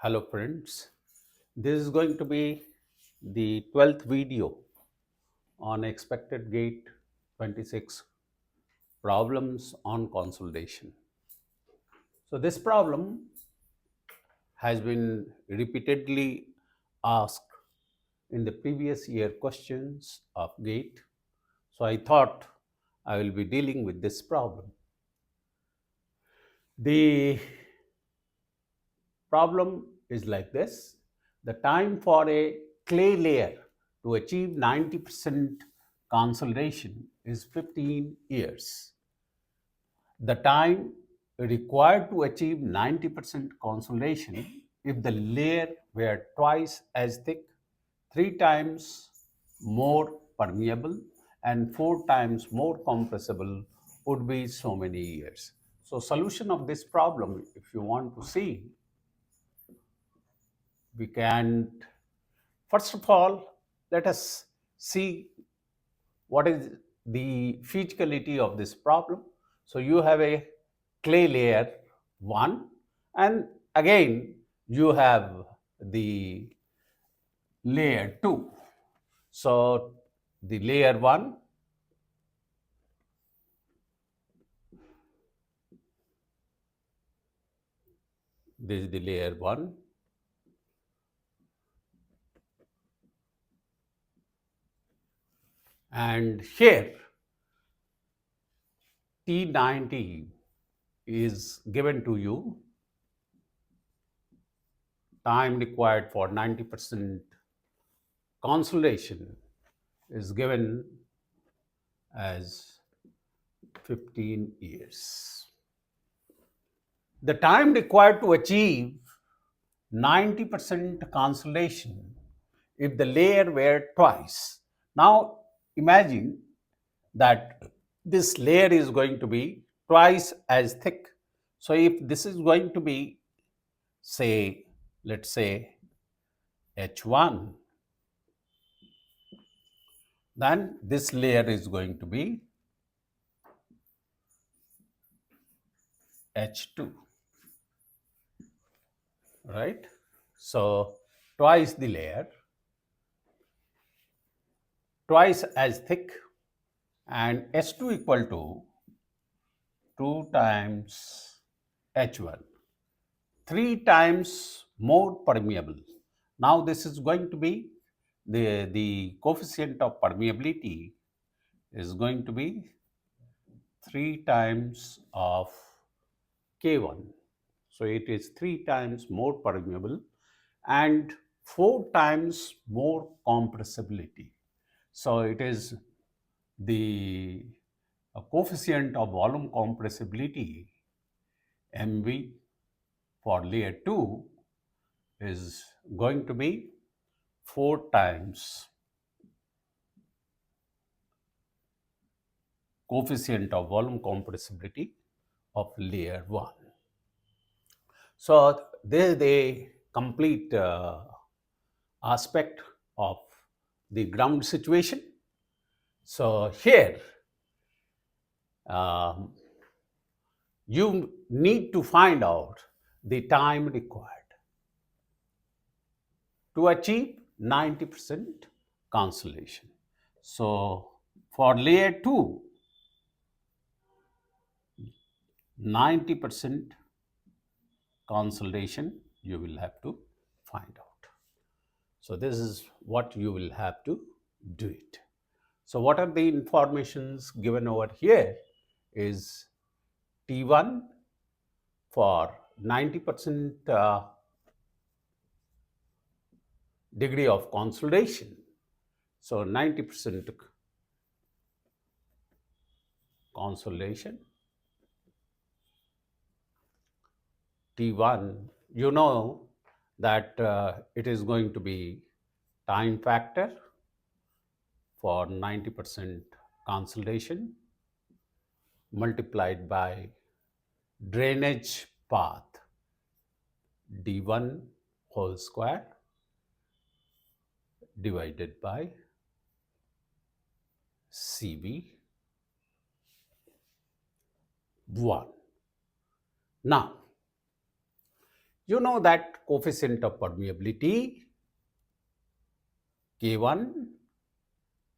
Hello friends, this is going to be the 12th video on expected gate 26 problems on consolidation. So this problem has been repeatedly asked in the previous year questions of gate. So I thought I will be dealing with this problem. The problem is like this. The time for a clay layer to achieve 90% consolidation is 15 years. The time required to achieve 90% consolidation if the layer were twice as thick, three times more permeable, and four times more compressible would be so many years. So solution of this problem, if you want to see, we can first of all let us see what is the physicality of this problem. So you have a clay layer 1, and again you have the layer 2. So the layer 1, this is the layer 1, and here T90 is given to you, time required for 90% consolidation is given as 15 years. The time required to achieve 90% consolidation if the layer were twice. Now imagine that this layer is going to be twice as thick. So if this is going to be, say, let's say H1, then this layer is going to be H2, right? So twice the layer, twice as thick, and H2 equal to 2 times H1, 3 times more permeable. Now this is going to be the coefficient of permeability is going to be 3 times of K1. So it is 3 times more permeable and 4 times more compressibility. So it is the coefficient of volume compressibility MV for layer 2 is going to be 4 times coefficient of volume compressibility of layer 1. So this is the complete aspect of the ground situation. So here um, you need to find out the time required to achieve 90% consolidation. So for layer 2, 90% consolidation you will have to find out. So this is what you will have to do it. So what are the informations given over here is T1 for 90% degree of consolidation. So 90% consolidation. T1, you know that it is going to be time factor for 90% consolidation multiplied by drainage path D1 whole square divided by CV1. Now, You know that coefficient of permeability K1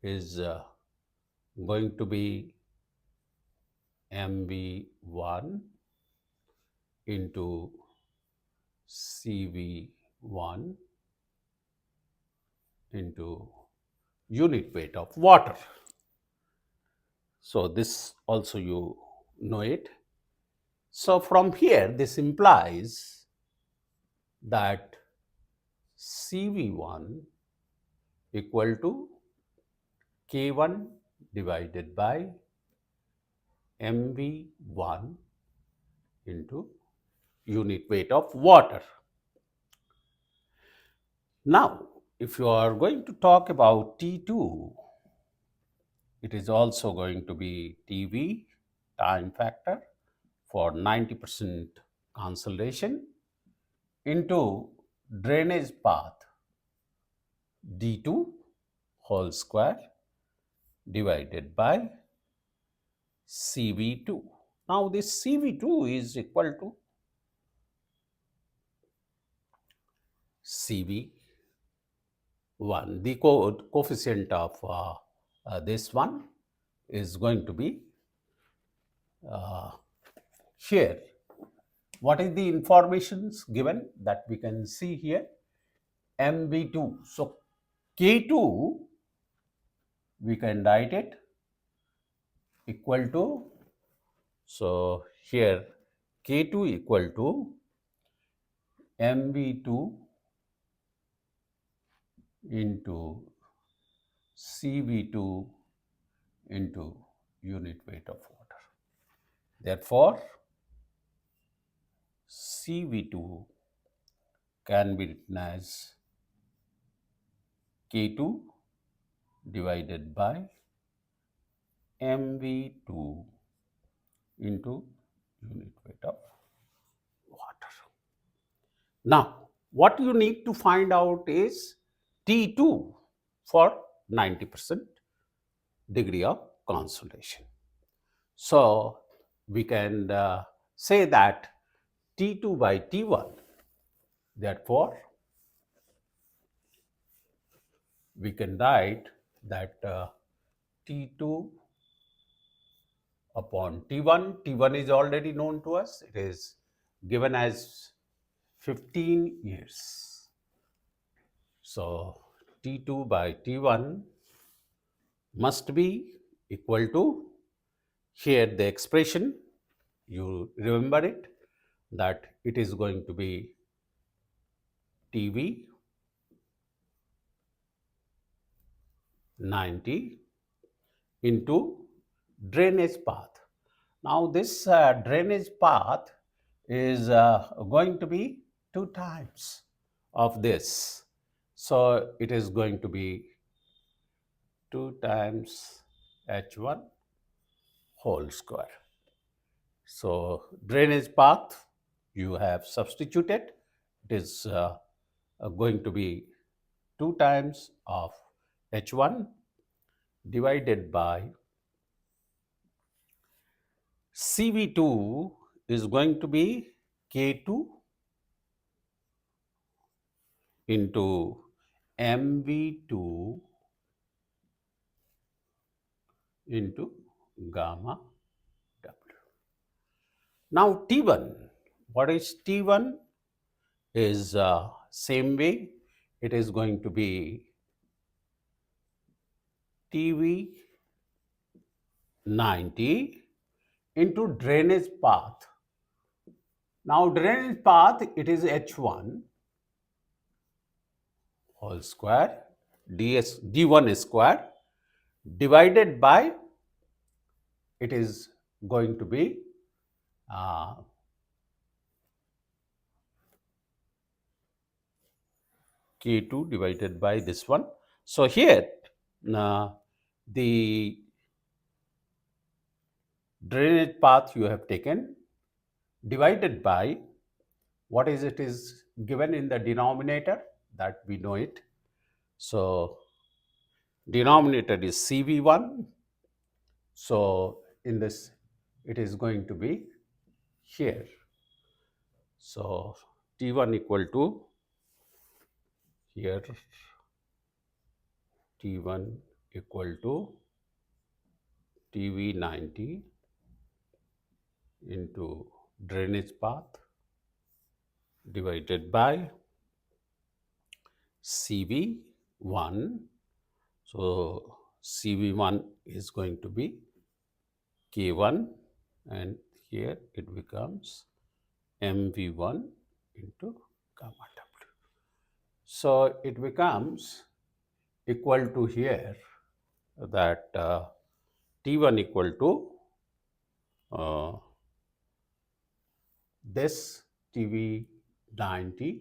is going to be MV1 into CV1 into unit weight of water. So this also you know it. So from here, this implies that CV1 equal to K1 divided by MV1 into unit weight of water. Now, if you are going to talk about T2, it is also going to be TV, time factor, for 90% consolidation into drainage path D2 whole square divided by CV2. Now this CV2 is equal to CV1. The coefficient of this one is going to be here. What is the informations given that we can see here? MV2. So K2, we can write it equal to, so here K2 equal to MV2 into CV2 into unit weight of water. Therefore, CV2 can be written as K2 divided by MV2 into unit weight of water. Now, what you need to find out is T2 for 90% degree of consolidation. So, we can say that T2 by T1, therefore, we can write that T2 upon T1, T1 is already known to us, it is given as 15 years. So, T2 by T1 must be equal to, here the expression, you remember it, that it is going to be TV 90 into drainage path. Now this drainage path is going to be 2 times of this. So it is going to be 2 times H1 whole square. So drainage path you have substituted. It is going to be 2 times of H1 divided by CV2 is going to be K2 into MV2 into gamma W. Now T1, what is T1 is same way, it is going to be TV 90 into drainage path. Now drainage path, it is H1 whole square D1 square divided by, it is going to be K2 divided by this one. So here the drainage path you have taken divided by, what is it is given in the denominator, that we know it. So denominator is CV1. So in this, it is going to be here. So T1 equal to here T1 equal to TV90 into drainage path divided by CV1. So CV1 is going to be K1, and here it becomes MV1 into gamma W. So it becomes equal to here that T1 equal to uh, this TV90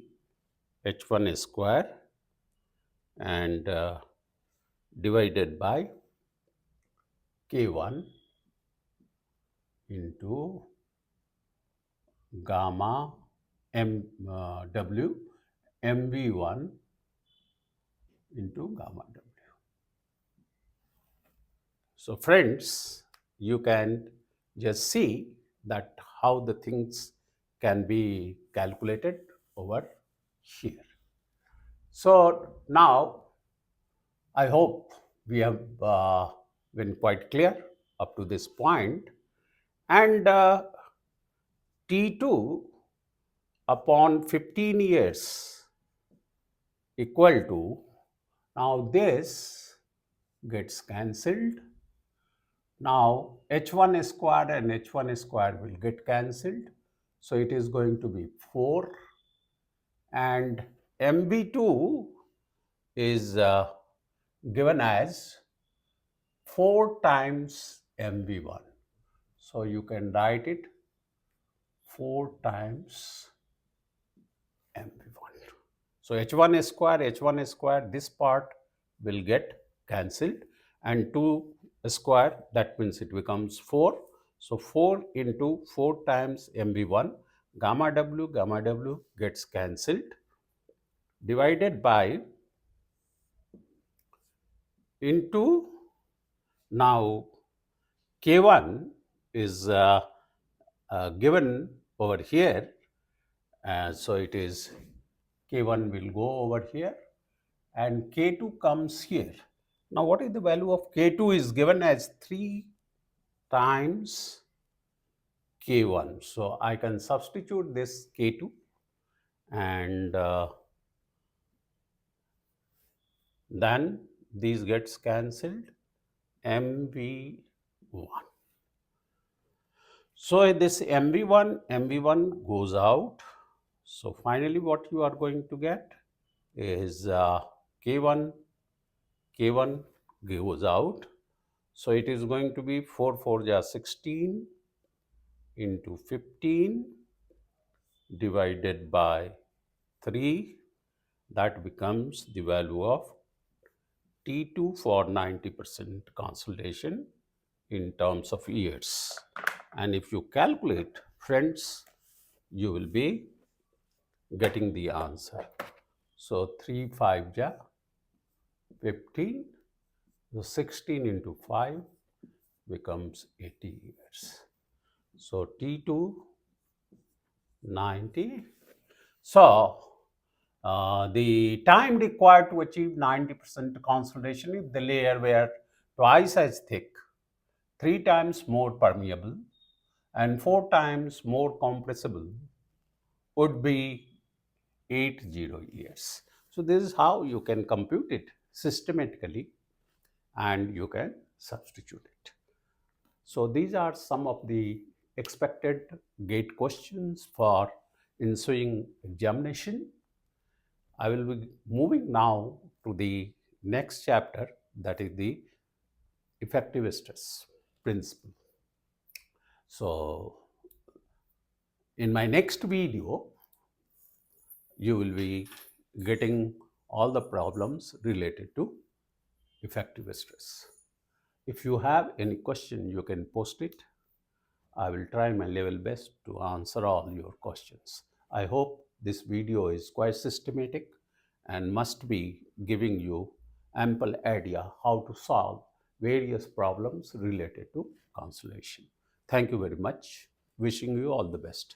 H1 square and divided by K1 into gamma W MV1 into gamma W. So friends, you can just see that how the things can be calculated over here. So now I hope we have been quite clear up to this point, and T2 upon 15 years equal to, now this gets cancelled. Now H1 square and H1 square will get cancelled. So it is going to be 4, and MB2 is given as 4 times MB1. So you can write it 4 times MB1. So H1 square, this part will get cancelled, and 2 square, that means it becomes 4. So 4 into 4 times MB1, gamma W gets cancelled, divided by into, now K1 is given over here, so it is K1 will go over here and K2 comes here. Now what is the value of K2 is given as 3 times K1. So I can substitute this K2, and then these gets cancelled, MV1. So this MV1 goes out. So finally what you are going to get is K1 goes out. So it is going to be 4 4 ja 16 into 15 divided by 3. That becomes the value of T2 for 90% consolidation in terms of years. And if you calculate, friends, you will be getting the answer. So 3 5 ja 15. So 16 into 5 becomes 80 years. So T2 90. So the time required to achieve 90% consolidation if the layer were twice as thick, 3 times more permeable, and 4 times more compressible would be 80 years. So this is how you can compute it systematically, and you can substitute it. So these are some of the expected gate questions for ensuing examination. I will be moving now to the next chapter, that is the effective stress principle. So in my next video, you will be getting all the problems related to effective stress. If you have any question, you can post it. I will try my level best to answer all your questions. I hope this video is quite systematic and must be giving you ample idea how to solve various problems related to consolidation. Thank you very much. Wishing you all the best.